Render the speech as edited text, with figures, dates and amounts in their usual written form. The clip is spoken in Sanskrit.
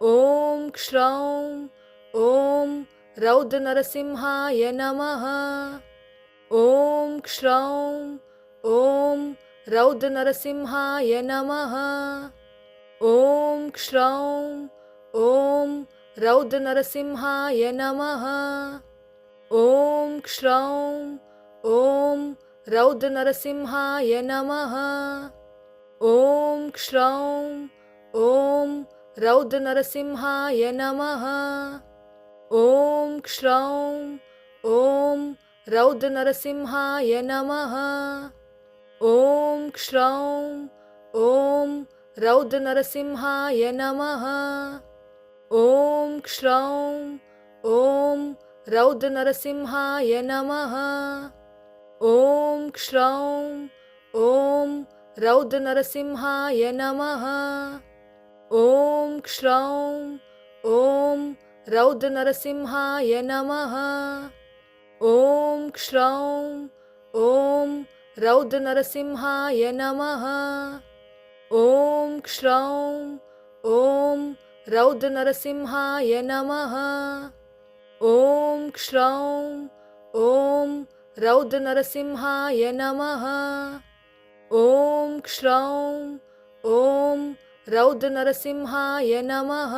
ॐ क्षौं ॐ रौद्रनरसिंहाय नमः। ॐ क्षौं ॐ रौद्रनरसिंहाय नमः। ॐ क्षौं ॐ रौद्रनरसिंहाय नमः। ॐ क्षौं ॐ रौद्रनरसिंहाय नमः। ॐ क्षौं ॐ रौद्रनरसिंहाय नमः। ॐ क्षौं ॐ रौद्रनरसिंहाय नमः। ॐ क्षौं ॐ रौद्रनरसिंहाय नमः। ॐ क्षौं ॐ रौद्रनरसिंहाय नमः। ॐ क्षौं ॐ रौद्रनरसिंहाय नमः। ॐ क्षौं ॐ रौद्रनरसिंहाय नमः। ॐ क्षौं ॐ रौद्रनरसिंहाय नमः। ॐ क्षौं ॐ रौद्रनरसिंहाय नमः। ॐ क्षौं ॐ रौद्रनरसिंहाय नमः। ॐ क्षौं ॐ रौद्रनरसिंहाय नमः।